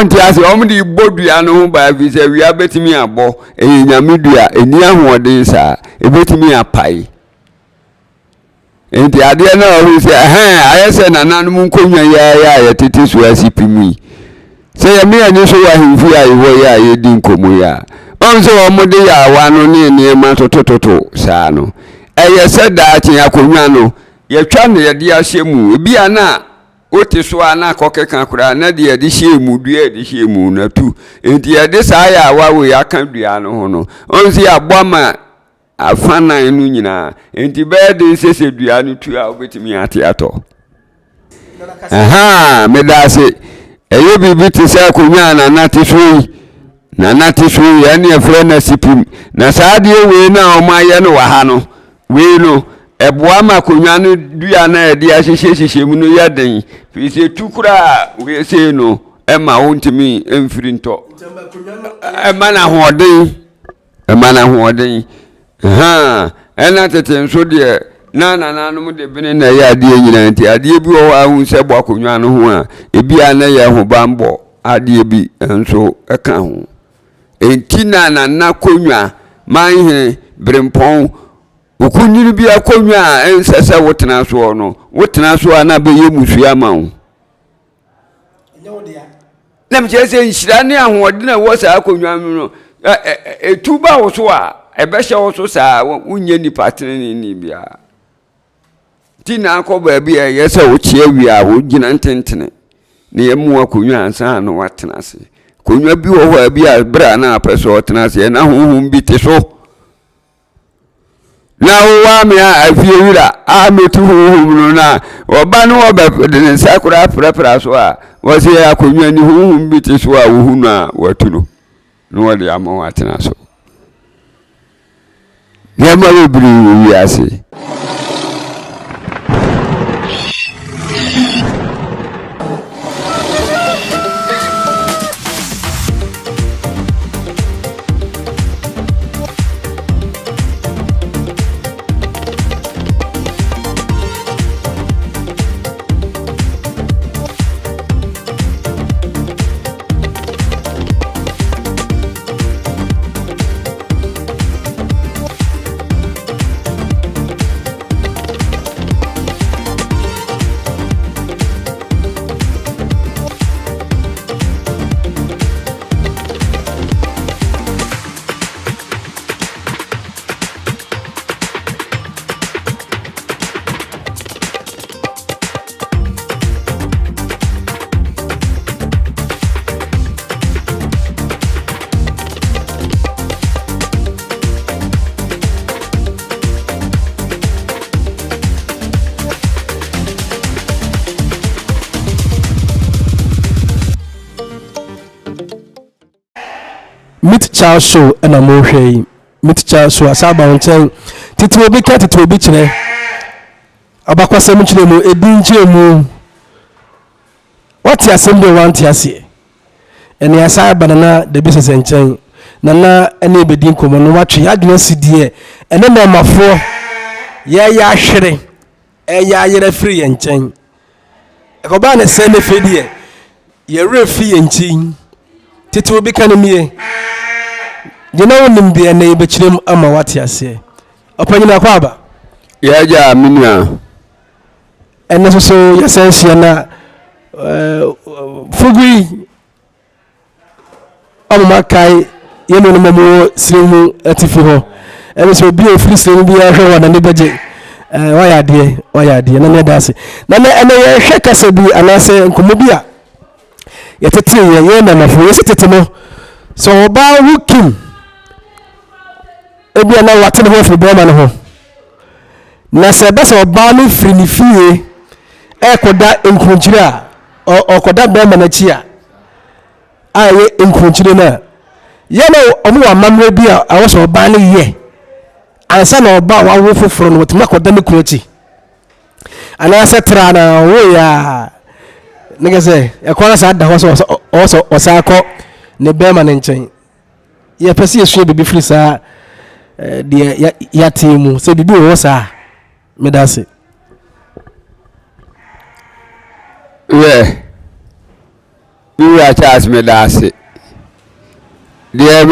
won't ask omdi bodua no ho ba bi se wi abetimi abo enyamedua eni ahoɔden saa ebetimi apai enti ade na o se ayese nananum nkonwa ya yetete so asipimi se ye me anyi so wa himfu ya iwo ya yedi nkomo ya onso omode ya wano ne ma tototo saa no eyese da chen akonwa no yetwa ne yede ahyemu ebi ana oti so ana kokeka kura na de yede hyemu dua yede hyemu na tu enti yede saa ya wawo ya kan dua no ho no onso ya boma afana enu nyina enti be de sese dua no tu a obetimi ate ato medase eyo bibi te se akonwa na nati so ya ne efre na sipim na saa de we na o ma ye no wa ha no we no eboa ma konwa no dua na e de ahyehye mu no ya den fi se tukura we se no e ma wontimi emfiri nto e ma na hoden ena tete nso de na no de bene na ya de nyina nti ade bi o ahun se bo konwa no ho a ebi ana ya ho bambo ade bi nso eka ho enti na konwa manhe brempon okunyiri bi akonwa ensese wotena so no wotena so ana be yemusu amawo nem chese nshira ne ahoɔde na wo sa akonwa no etuba wo so a ebehye wo so saa unye ni patene ni bia tina akoba bia yese wo chie wi a wo gina ntentene ne yemu akonwa ansa no watena se konwa bi wo ho bia bra na apeso wotena se na huhum bi te so na wa me afie wira a metu huhum no na oba no oba de ne sakura prapra so a wo se akonwa ni huhum bi te so a wo hu na watu no wode ama watena so yama lebri wi ase Child show and a more meet child show as about saying Tito be cat to be chine about cemetery a dingy what you assembly want to see and the aside banana the business and chain nana any bedin common what you had no CD and then my four ya shere ya free and chain a cobana send a fiddy ye refi and chin Tito be can me. You know him be a neighbor chim ama what you say. Upon your quaba. Yeah, minya. And so your sense yana Fugui Amakai Yenu Mamu Slimu Atifiho. And so be a free slim be a one and the budget. Why are dear? None of that. None and I shake us a be and I say Kumubia. Yet a 3 year number for us. So about who came. Ebi na watene ho firi boma no ho na se be so ba no firi ni fie koda enkunchire a okoda boma na chi a aye enkunchire na ye na omo wa mamre bi a awo so ba no ye ansa na oba wa wo foforo no wotuma koda ne kurochi ana se tra na wo ya nige se e kwara sa da ho so osa akọ ne bema ne nchen ye pese ye sue bibi firi sa de ya timu se bibi wo sa medase Biwa Charles Medasi. Dear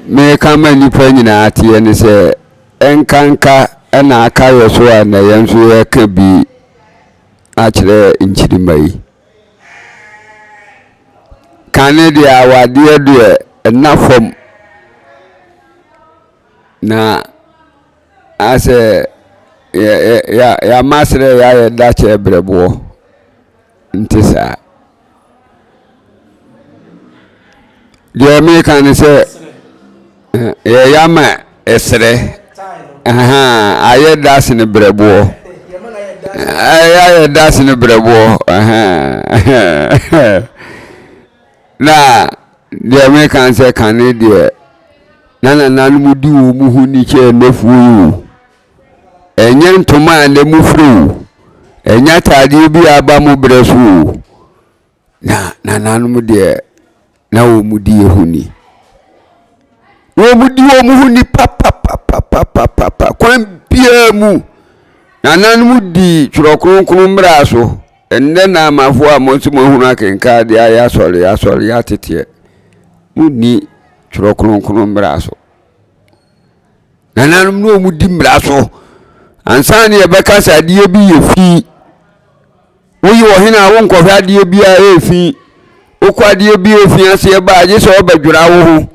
me come and you penny at the end say, Enkanka and I carry so and the young could be actually in Chidimay. Canada, our dear, enough from na as a ya master ya Dutch ebrebo ntisa. The American say, Yama esre. I das in a brebo. I das in a brebo. Na the American say, Canada. Nana Nanmudi Muhuniche nefu. Enyan Toma and the Mufru. Enyata dibi abamu bresu. Na Nanmudi. Na omudi ehuni omuhuni papa kwan bia mu na nanmu di churokronkron mraso enne na amafo amonsumo hunu akenka de ayasori atete muni churokronkron mraso na nanmu no omudi mraso ansane ebeka sadie bi yefi woyi wo hina wo nkofo adie bi a efi okwadie bi ofiase e ba je so obadwura wo ho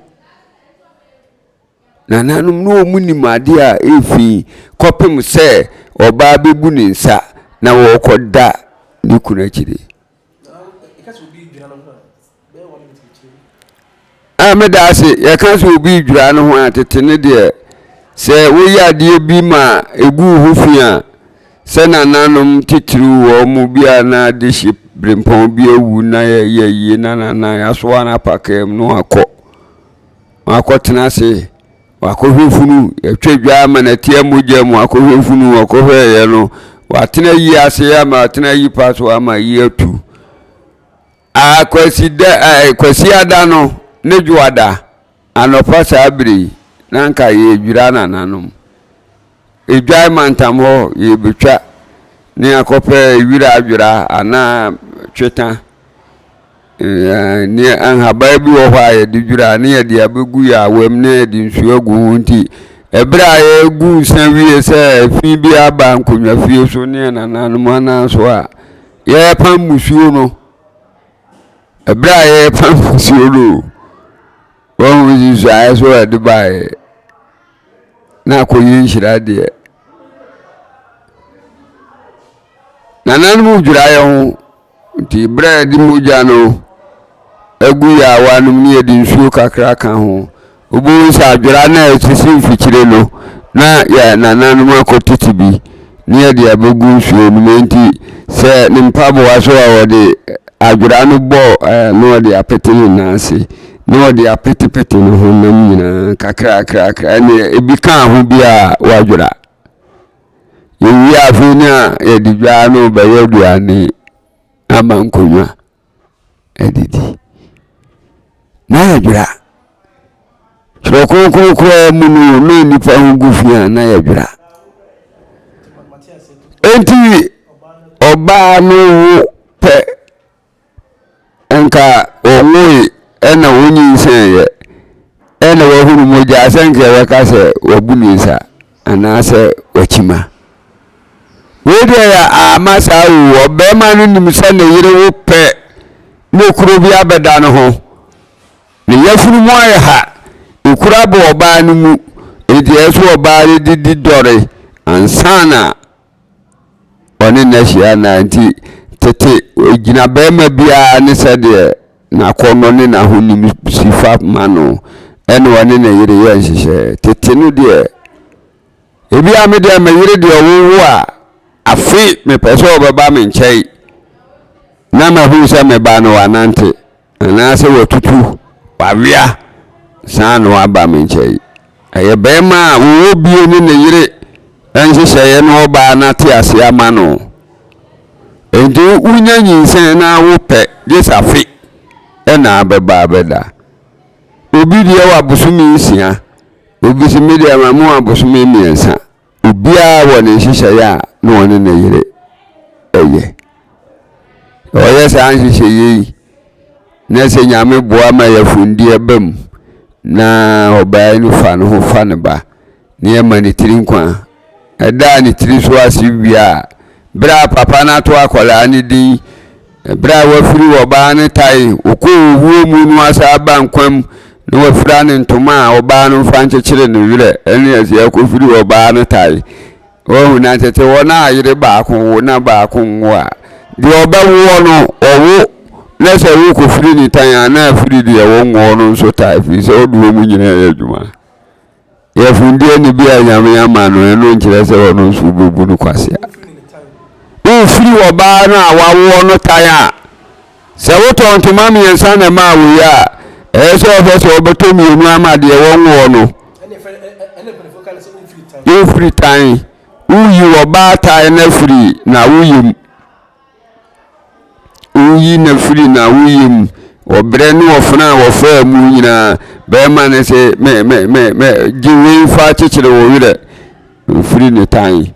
nananum no munimade a efi kopem se oba bebu ni nsa na wo koda ni kuna chire amedase ya kanso obi dwura no ho atete ne de se wo ya de bi ma egu ho fia se nananum titru wo mu bia na de ship brimpon bi ewu na ye na yaso na pakem no akotena se wakohwefunu etwadwa manatia moja mu akohwefunu wakohwe no watena yi ase ya ma watena yi paso ama yi atu kwasi ada no ne juada anopa sabri nanka ye dwira nananum edwai mantam ho ye betwa ni akope wira adwira ana tweta ni anhaba bi wo hwa ye dwira ni ye de abegu ya awam ne de nsu agu nti ebra ye gu san wie se fi bi aba nkonwa fie so ne nananum ana so a ye pam musuo no ebra ye pam musuo no wo wi so aye so e de bae na ko yin shira de nananum dwura ye ho nti bread moja no egu ya wanum ni edi nsuo kakra kan ho obu sa dwura na esisi mfikire no na ya nananum akotiti bi ni edi abegu nsuo no nti se nimpabo waso a wode adwura no bo no de apete na ase no de apete no ho nam nyina kakra ni ebi kan ho bia wadwura yewi afina edidwa no bayeduane ama nkonwa edidi na yadwura chokokokro munu no nipa ngufia na yadwura enti oba no pe enka onwe ena wonyi nsenye ena wahuru moja asenke wakase wabunisa anase wachima wede ya amasa wo bema no nimsa na yire wo pe ne kuro bi abeda no ho ne yafuru mo aye ha ikura bo oba no mu edi eso oba re didi dore ansana oni na hia na nti tete ogina bema bia ne sede na kono ne na ho nim sifa mano ene woni na yire ye nhihye tete no de ebi amede ma yire de owo a afi me peso obaba me nchei na ma hu se me ba no anante na se wotutu wawia san no aba me nchei aye bema wo bie ni ne yire enhyehyeye no oba na te ase ama no enti unya nyinsen na wo pe jesafi na abeba beda obi die wa busumi nsia obi si media ma mu abusumi miensa obia wo ne nhyehyeye a no one na yire eye oye sa nhyehyeye na se nyame boa ma yafundie bam na obae no fa no ho fa ne ba ne ma ne tiri nkwa eda ne tiri so asibia bra papa na to akola ne din bra wafiri oba ne tai okowo mu no asa ba nkwam na wafira ne ntoma oba no fa nkyekere ne wire ene ase akofiri oba ne tai ohu na tete wona ayire ba ko wona ba ko nwa di oba wo no owo na se wo kofiri ni tan na afiri di wo nwo no so tai fi se oduo mu nyina ya adwuma ya fundie ni bia nyame ama no eno nkyere se wono so bubu no kwase o firi oba no awawo no tan a se wo to ntoma mi ensa na ma wo ya so ofe so obeto mi enu ama de wo nwo no yo free time uyi oba tan na free na uyi na free na uyi obre no ofna wofa mu nyina be ma ne se me giwe fa chechire wo wire free ne tan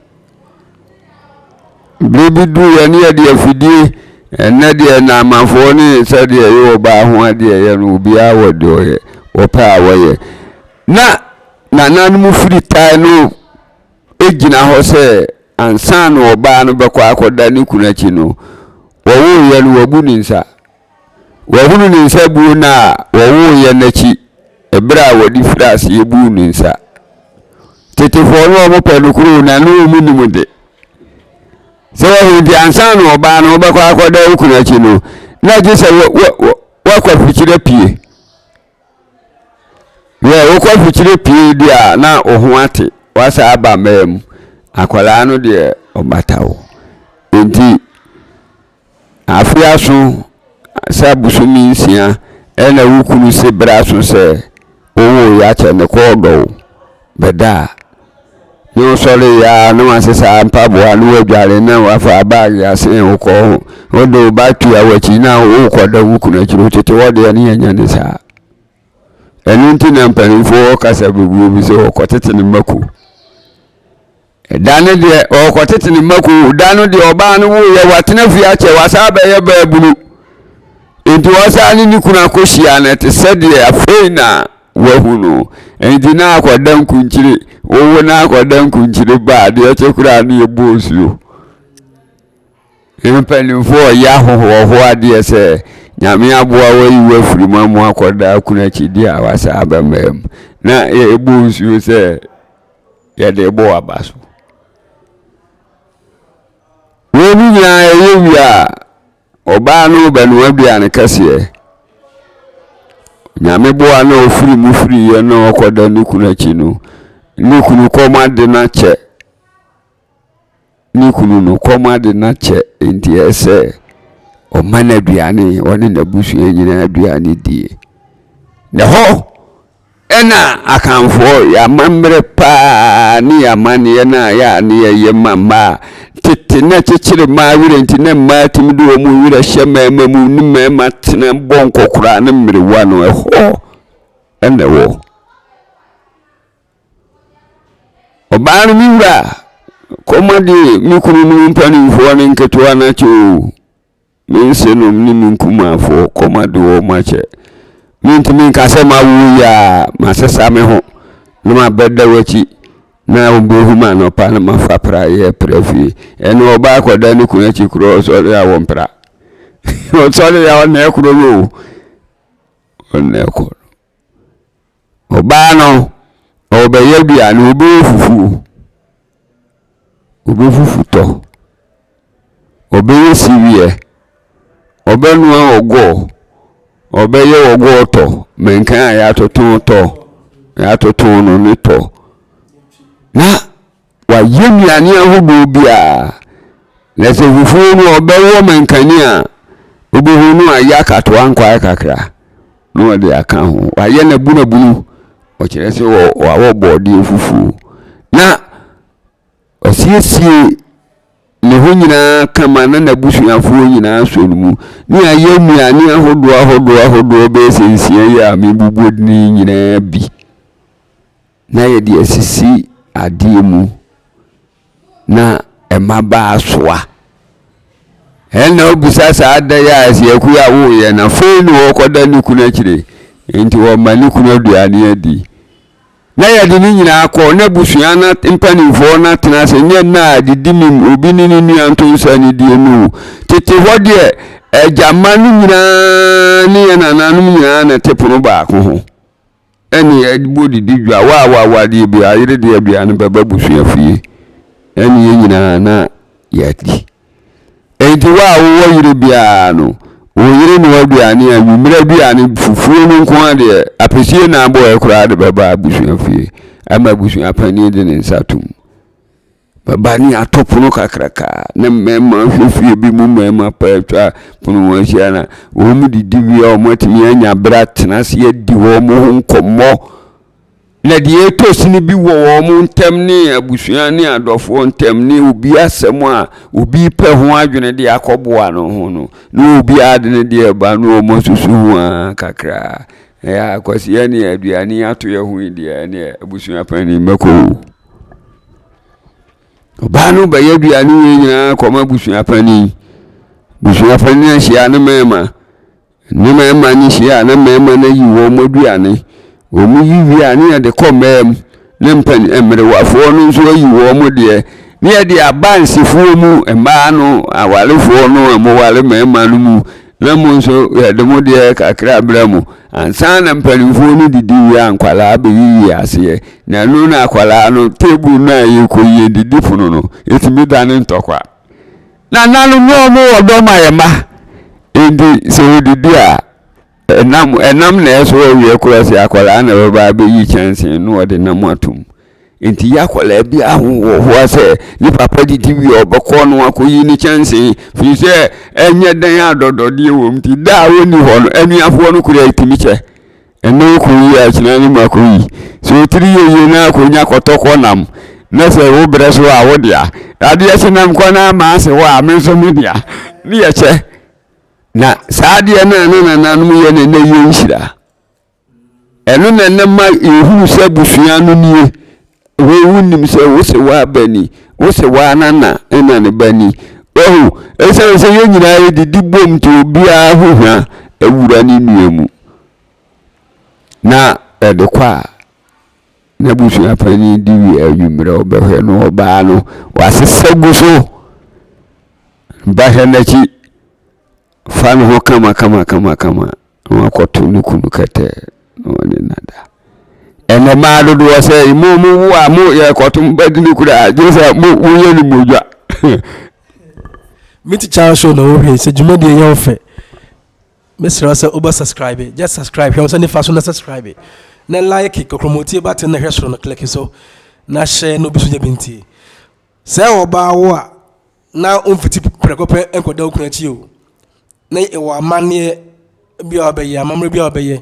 bibi du ya ne de afidie ene de na amafo ne se de yo ba ho ade ye no obi a wodo ye opa awoye na nanu free tan no egina ho se ansa no oba no bekwa akoda ne kunachi no wowo ye no wabu ni nsa wahunu ni nsa bu na wowo ye nachi ebra wadi fras ye bu ni nsa tete fo no mo pelu kuru na no mu ni mude so wo di ansa no oba no bekwa akoda kunachi no na je se wa kwa fichire pie wo kwa fichire pie dia na oho ate wasa aba mem akwala no de obatawo enti afiaso sabusumi nsia ena wukunu se braso se owo ya che ne kodo beda yo sole ya no asesa mpabo anu adware na wafa bag ya se uko odo batu ya wachi na ukoda wukunu achiro tete wode ani anya ne sa enunti na mpanifo kasa bubu bi se okotete ne maku dane de okotete ne maku dano de oba no wo ye watena fi ache wasa ba ye ba bulu enti wasa ni kuna koshia na te sede afeina wahunu enti na akoda nkunchire owo na akoda nkunchire ba de ache kura no ye bosuo empanifo ya ho ade se nyame aboa wayi wafiri mamu akoda kuna chidi a wasa aba mem na ye bosuo se ye de bo abaso wobi ya yewia oba no banu abia ne kase nyame boa na ofiri mu firi ye na okoda nikuna chi no nikunu komade na che nikunu no komade na che enti ese o mana aduane woni na busu nyina aduane die ne ho ena akanfo ya mamre pa ni ya mani na ya ni ye mama tete na chechire ma wire nti na ma timidu o mu wire hyema ma mu ni ma matena bon kokora na mmere wa no ho ene wo obaru mi wura komadi mi kunu mu mpani fo ne nketo na chu mi senu ni munkumafo komadi o mache mintimi nkase ma wu ya masesa me ho no ma bedda wachi na obohu ma no pa na mafa pra ye prefi eno oba akoda ni kun achi kuro so ya wompra o so ya na ekuro lo on ekuro oba no oba ye bia no obo fufu to obe siwie obenu ogo obeye ogoto menkan ya toton no to na wa yemiani ahodo bia na se fufu no obewo menkani a obehu no ayakato ankwa kakra no de aka ho wa ye na bunu o kire se wo body fufu na osiesie ne ho nyina kama na busuafo nyina so mu ni ayemiani ahodo be sensie ya me bubu ni nyina bi na ye de asisi adie mu na emaba asoa ɛna obusa saa da ya asi akuya wo ye na fo ni wo koda ni kuna kire enti wo mani kuna aduane adi na ya de ni nyina akọ na busua na mpanimfo na tena se nye na didinim obi ni ni antonsa ni die nu tete ho de agama no nyina ni na nanum nyina na tepono ba ko ho eni adibodi didwa wa de bi ayire de aduane baba busua fie eni nyina na yati enti wo yire bia no wo yire no aduane anwumira aduane fufuo no nko ade apesie na abo ekura de baba busua fie ama busua pani de nsatum baba ni atopono kakraka na mema fie bi mu mema patwa pono wanhia na wo mu didi wi o motimi anya brat na se adi wo mu nkomo na die tosini bi wo mu ntem ni abusua ni adofo ntem ni obi asem a obi pe ho adwene de akoboa no ho no na obi ade ne de ba no mo susu ho kakra ya kwasi ya ni aduani ato ye ho de ne abusua pani meko oba no ba ye aduani nyina koma abusua pani ahia ne mema ni hia ne mema na yi wo mo aduani omu yiwi ani ya de komem ne mpan emre wafo no nso yi wo mu de ne ya de abansifo mu emba no awalefo no amwale mema no mu na mu nso ya de mu de kakra bramu ansa na mpanimfo no didi wi ankwala be yi ase na no na akwala no tebu na ye ko ye didi funo no etimi dane ntokwa na nanu mo odo mayema endi se didi a enam na eso wie kurasi akwala na baba be yi chance no de nam atum enti yakwala bi ahu ho se ni papa didi wi obekọ no akoyi ni chance fi se enye dan adodode wo mti da woni ho no anuafo no kura itimi che eno ko yi a china ni makoyi so tiri ye na akonya kotoko nam na se wo breso a wo dia ade ya sinam ko na ma se wa me so media ni ya che na saade na no ye ne ye nhira eno na ma ehu se busua no nie wo wunim se wo se wa bani wo se wa nana ena ne bani ese ye nyina ye didi bom to bia hohwa ewura ni nuemu na edekwa na busua pani diwi anwumre obehwe no oba no wasesegu so bahɛ nachi fan ho kama wakoto nukunu kete woni nada ene maado do se mu wa mu ye koto mbadini kura jesa mu yeni moja miti cha show no we se jumadi ye ofe mesra se oba subscribe just subscribe he also ne fa so na subscribe na like kokromoti button na hwesoro no click so na share no biso jabinti se oba wo a na umfiti prekope enkoda okuna chi o na ewa amane bia obaye amamre bia obaye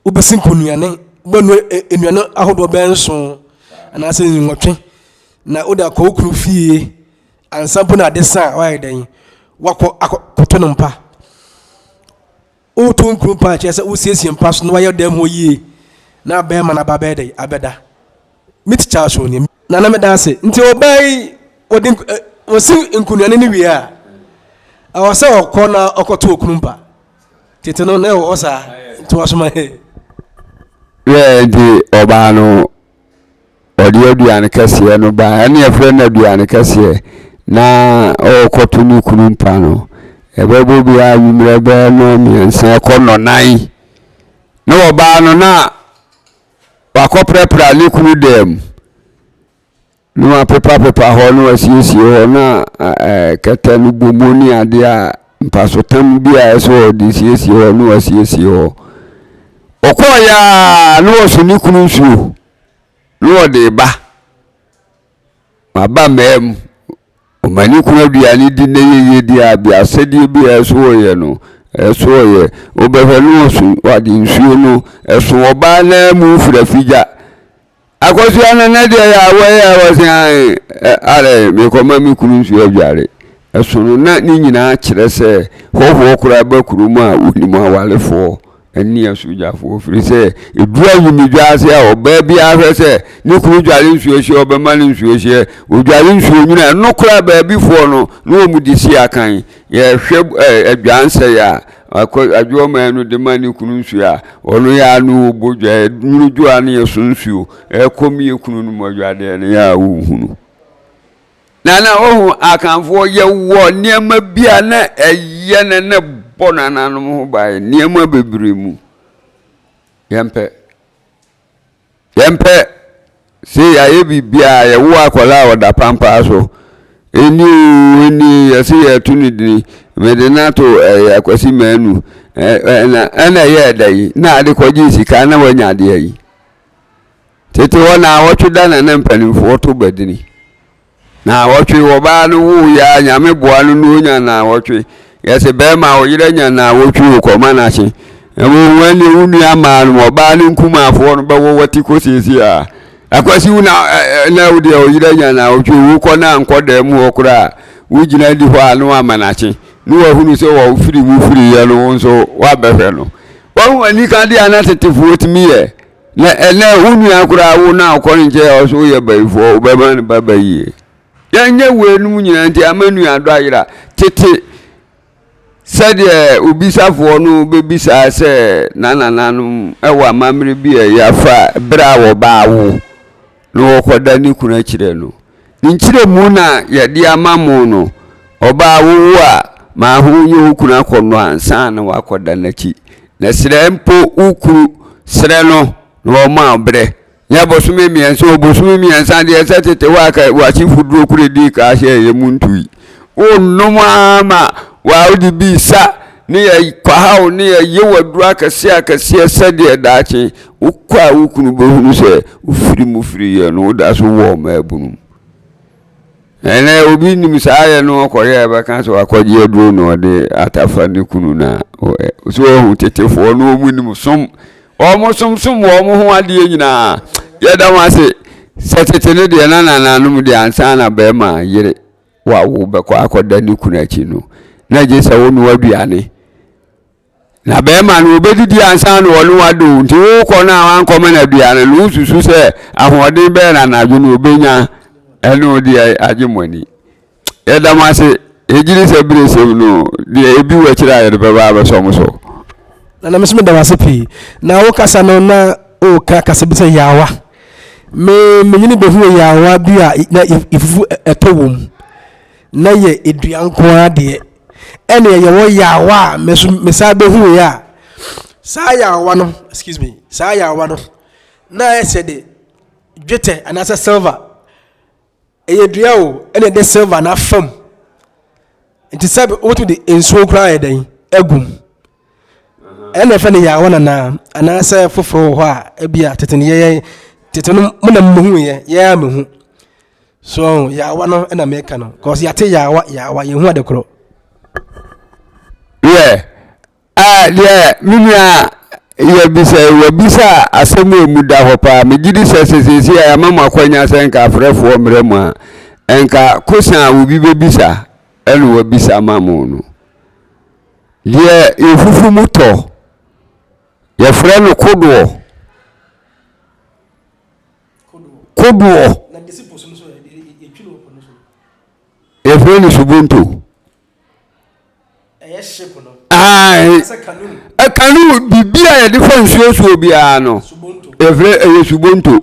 ubesin konuane gbonu enuane ahodo benso ana se nwotwe na oda ko okunu fie ansampo na desa why den wako akoto no mpa o to nkuru pa che se usiesie mpa so no waye dem ho yie na ba ma na ba be dey abeda miti cha so ni na me da se nti obai odin osi nkunuane ni wi a awase okona okoto okunu mpa tete no na o sa nti wasoma he di oba no odi aduane kase no ba ene efre na aduane kase na okoto ni kunu mpa no ebebo bia yumre be no miense kono nai no oba no na wakoprepra ni kunu dem no pepa ho no asiesie ho na kata no bomoni ade a mpasotam bia eso di siesie ho no asiesie ho okoya no so ni kunu nsuo no de ba aba mem o mani kunu aduane di na ye di abia asedi bia eso ye no eso ye obehwe no so wadi nsuo no eso oba na mu furafija akosi ana na de ya wase are me koma mi kunu nsuo aduare eso no na ni nyina kire se hoho kura ba kurumu a unimu awalefo ani asujafo firi se edura yimidwase a oba bia hwe se ne kuru dwale nsuohye obema ne nsuohye odwale nsuonyina no kura ba bifo no no omudisi akan ye hwe adwanse ya adwoma anu de mani kunu nsuo a ono ya no obodwa nurudwa ne yesunsuo ekomi ekunu no modwade ne ya wuhunu nana ohu akanfo ye wo niema bia na eye ne bonana no ho bae niema bebremu yempe se ya bibia ye wo akola oda pampa so eni yesi ya tunidini medenato akwasi manu na ye dai na ade koji sika na wanya de yi tete wona wotweda na mpanimfo to badini na wotwe wo ba no wu ya nyame boa no no nya na wotwe yesi be ma wo yire nya na wotwe ko manachi emu wani unu ama no ba no nkuma afo no ba wo wati ko sisi a akwasi na udi o yire nya na wotwe wo ko na nkoda mu okura wo gina di ho anu amanachi no wa hunu se wo firi mu firi ye no nso wa behwe no wo ani ka di anatetifu otimi ye na unu akura wo na ko nje o so ye baifo be man baba yi yanye wenu nyina nti amanu adayira tete sade obisafo no bebisa se nanananu ewa mamre bi yafa bra wo baawo no okoda ni kuna kire no nkire mu na yede amamu no obaawo a ma hunye kuna kono ansa na wakoda naki na srempo ukuru sre no no ma bre ya bosume mienso bosume miensa de setete wa chifuduro kuredi ka hye ye muntui onoma ma wa odi bisa ne ya kwahaw ne ya yewaduru akase sede daache ukwa ukunu bohunu se ufiri mufiri ye no da so wo ma ebunu ene obi nim saaye no koye ba kan so akwaje aduro no de atafa ne kunu na so hu tetefo no omunim som omo som wo ho ade nyina yeda wase setete de nanananum de ansa na be ma yire wa wo be kwa akoda ni kunachi no na je sa wonu aduane na be ma no obedidi ansa no wonu wado nti wo ko na wan ko na aduane no susu se ahoden be na na no obenya eno de agimoni yeda wase ejiri se bire se no de ebi wa kira yede be ba so mo so na mesme da wase pi na wo kasa no na o ka kasa bi se yawa me nyini be hu yawa bi a na ifufu etowom na ye eduanko ade ene ye wo yawa mesa be hu ya sa yawa no excuse me sa yawa no na ese de dwete anasa silver eye dua o ene de silver na fam nti sabe o to de enso kra ye den agum ene fa ne yawa na anasa foforo ho a ebia tetene ye tetene mo na muhu ye ya muhu so yawa no ena meka no cause yate yawa ye hu adekro minia ye bisa asemu emuda ho pa megidi sesesi ya mama kwanya senka afrefo mremu a enka kosan obi bebisa enu wabisa mamu no ye efufu muto ye frɛ no kodo na disipo so ye twilo ko no so ye frɛ no subuntu ship no kanu bibia ye difference so bia no subuntu ye frɛ subuntu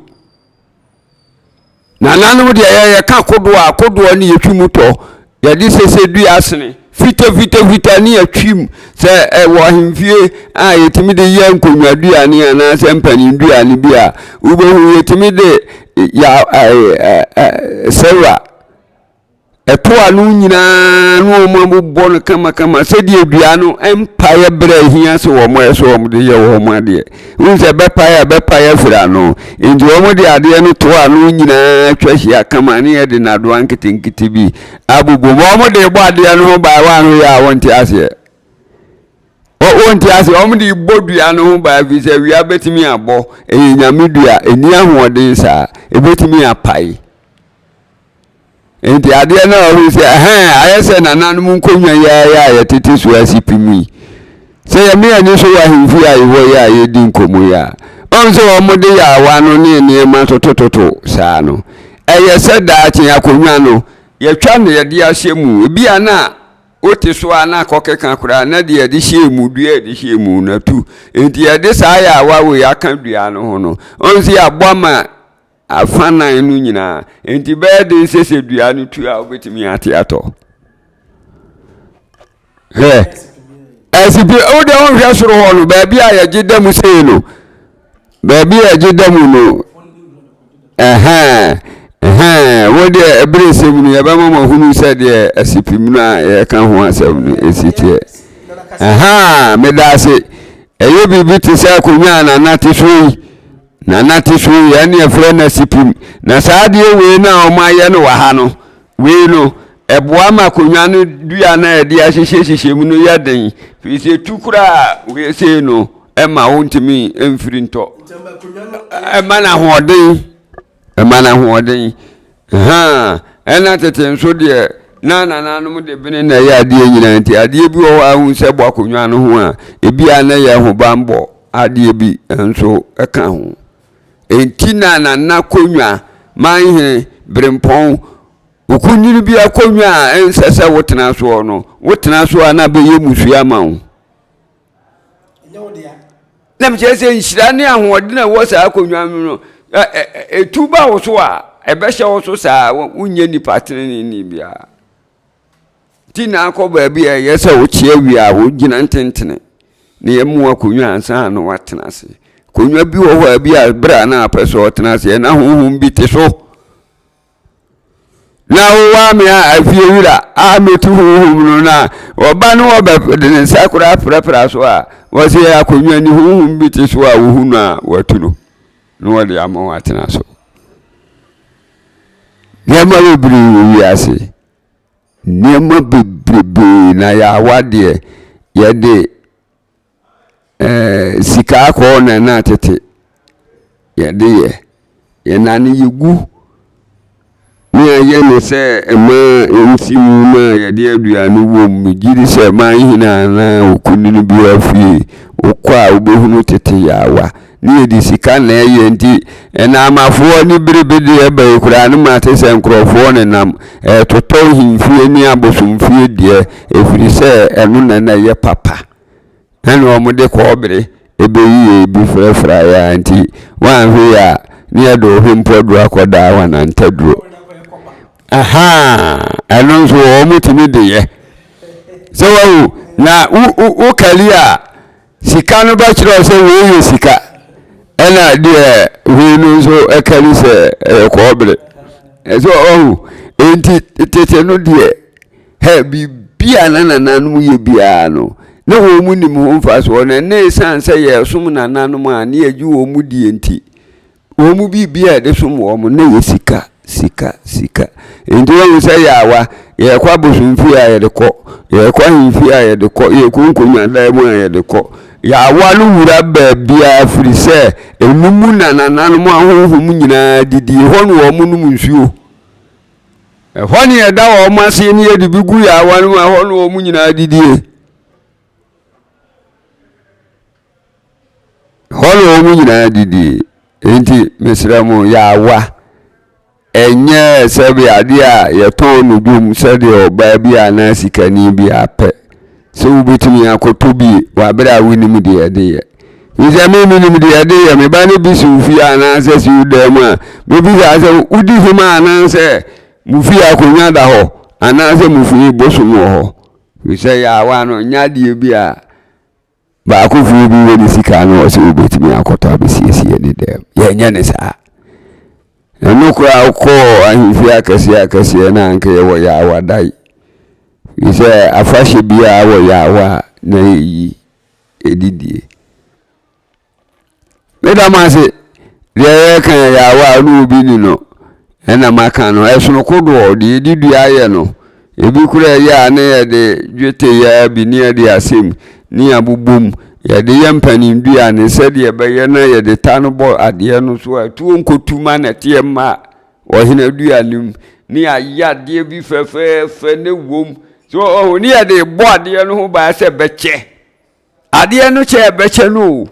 na nanu de ye ka kodo ni ye twumuto ye di sese dua asene vita ni atwim se wo hemfie a yetimi de ye nkonwadua ni ana se mpani dua ni bia ubehu yetimi de ya sewa eto anu nyina no mo bon kama se die dua no empire bra hia se wo mo so mo de ye wo mo ade unse be paye fira no ndi wo mo de ade no to anu nyina twahia kama ne ye de na do anketenkete bi abubu mo de bo ade no ba wa no ya wonti ase wonti ase o mo de bodua no ba vi se wi abetimi abo nyamedua eni ahode sa ebetimi apai enti ade na o se ayese nananum nkonwa ya tete so asipimi Say me and you so ahimfia iwo ya yedi nkomo ya. Onso omode ya awa no ne niema totototo saa no. Eye se daachi akonwa no ye twa ne ye de ahyemu ebi ana oti so ana kokeka kura na de ye de hyemu dua de hyemu na tu enti ye de saa ya awa we aka dua no ho no onso ya boama afana enu nyina enti be de sese dua no tu a obetimi ate ato he asibi o de on hwe soro ho no ba bia ye gidam sei no ba bia gidam no wode ebresem no yaba mama hunu sede asipim na ye kan ho asem no esitie medase eye bibi te sa konwa na nati so ya ne afre na asipim na saade we na o ma ye no wa ha no we no eboa ma konwa no dua na ye de ahyehye mu no ya den fi se tukura we se no e ma wontimi emfiri nto e ma na hoden emana hoden ena tete nso de na no de bene na ya ade nyina nti ade bi wo ahun se bo akonwa no ho a ebi ana ya ho bambo ade bi nso eka ho enti na konwa manhe brempon okunyiri bi akonwa ensese wotena so no wotena so ana be yemusu ama wo na mchese nshira ne ahode na wo sa akonwa no etuba wo so a ebehye wo so saa unye ni patene ni bia tina akoba bia yesa wo chie wi a wo gina ntentene ne yemu akonwa ansa no watenase konwa bi wo ho bia bra na apeso watenase na honhom bi te so na wo wa me afie wira a metu honhom no na oba no oba de sakura prapra so a wo se akonwa ni honhom bi te so a wo hu na watu no no wode amo atena so niema bebri ase niema bebri na ya wade ye de sika ko na tete ye de ye nani yegu ni ye ne se ema ensi mu ma ye de aduanu wom giri se ma hina na okuninu bi afie okwa obehunu tete yawa ni edi sika na ye nti na amafo ni birebede e ba kura no mate se nkrofo ne nam toto himfie ni abosomfie de efiri se enu na ye papa enu omode ko obere ebe yi bi frefra ya nti wan hwe ya ni edo himpo do akoda wa na ntaduro enu so omutimi de ye so wo na u kalia sika no ba kiro se we sika ena de hunu so ekali se ko obere so enti tete no de he bibia nananu ye bia no na wo mu nim ho mfa so na ne sanse ye som nananu a ne aju wo mu die enti wo mu bibia de som wo mu na ye sika enti wo se ya wa ye kwa bosumfi a ye de ko ye kwa himfi a ye de ko ye kunkunwa da mu a ye de ko ya walu wura bia afiri se enumu nananu ahohom nyina didi honu wo mu num nsuo honi eda wo mase ni edi bigu ya walu honu wo mu nyina didi honu wo mu nyina didi enti mesramo ya wa enye sebi ade a ye ton no dum se de oba bia na sikani bia pe so ubetimi akoto bi wa bra winim de ade Ize minim de ade ye me ba ne bi sufi ananse si udam a me bi za se udi huma ananse mufi akonya da ho ananse mufi bosom ho ise ya wa no nyade bi a ba akofu bi we ni sika no se ubetimi akota bi siesie ni dem ye nya ne sa enu kura ko ahimfi akase na anke ye wo ya wadai ise afashe bi a wo ya wa na yi edidie medamase ye kan ya wa ru bi ni no ena maka no esono kodo de didua ye no ebi kura ya na ye de dwete ya bi ni de asem ni abubum ye de ye mpanim dua ne se de be ye na ye de tanbo ade no so atuo nkotuma na tie ma o hina dua nim ni aya de bi fefe ne wom so ni ye de bo ade no ho ba se beche ade no che beche no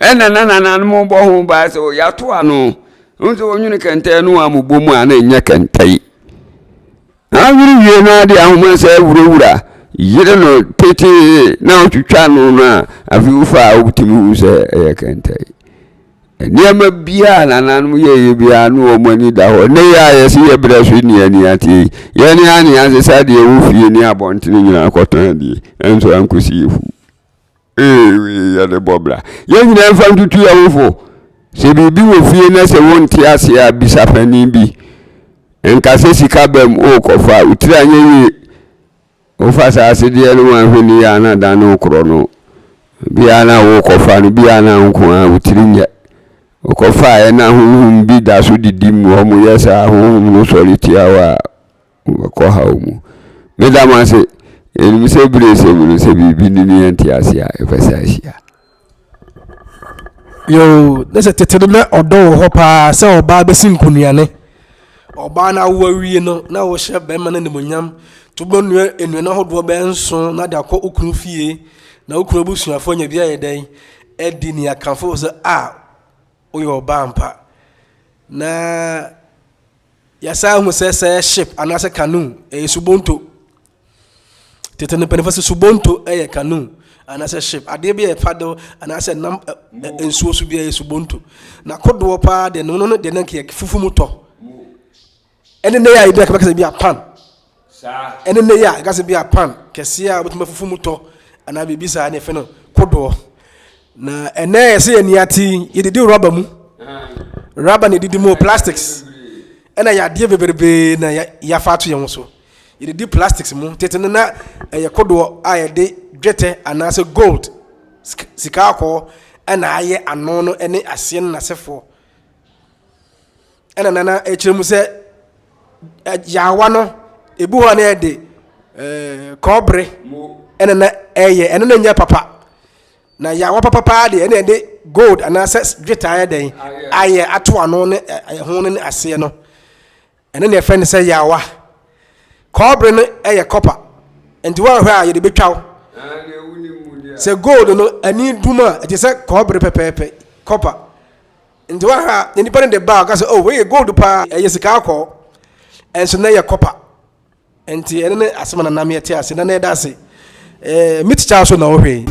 ena na mo bo ho ba so ya to ano nso onwune kente no amubom a na nya kentai awiri wie na ade ahoma sa wurawura yire no pete na otwitwa no na afi ufa obutimi se ya kentai niama bia nananum ye bia no omani da ho ne ya yesi ye bra so ni ani ati ye ni ani ase sade e wufie ni abontene nyina akotan di enso ankosi efu ya de bobra ye nyina mfa ntutu ya wofo se bibi wo fie na se wonti ase ya bisafani bi enkase sika bam o kofa utiri anye ofa sa ase de no anhwini ya na da no kro no bia na wo kofa no bia na nko a utiri nya okofa na hunhum bi da so didim wo mo yesa hunhum no solitia wa ko hawmu medama se eni se brese mu se bibi ni enti ase a efesa ahia yo nese tete na odo ho pa se oba be sinkunuane oba na wo wie no na wo hye be ma na nemonyam to bonu enu na hodo be nso na da kɔ okunu fie na okunu busuafo nya bia yɛdan edi ni akanfo se oyo bampa na yasa hu se ship anase canoe subonto tete ne penefase subonto canoe anase ship ade bia fado anase nam ensuo su bia subonto na kodo pa de no de nanke fufu muto ene ne ya ide ka kase bia pan sa ene ne ya kase bia pan kese a botuma fufu muto ana bibi sa ne fe no kodo na ene yese yaniati yedidi rubber mu rubber ne didi mo plastics ena ya de beberebe na ya fatu ye so yedidi plastics mu tete na ye kodo a ye de dwete anase gold sika akọ ena aye ano no ene ase na sefo ena nana echiremu se yawa no ebu ho na de kobre ena na ene na nya papa na ya wa papa de ene de gold and access dweta den aye ato ano ne ho ne ase no ene ne friend say ya wa cobre no copper enti wa hwa ye de betwaw se gold no ani duma eti se cobre pepepe copper enti wa hwa ni pa de ba ka se oh we gold pa ye sika akọ enso na ye copper enti ene ne asema na nam ye ti ase na na da ase miticha so na wo hwe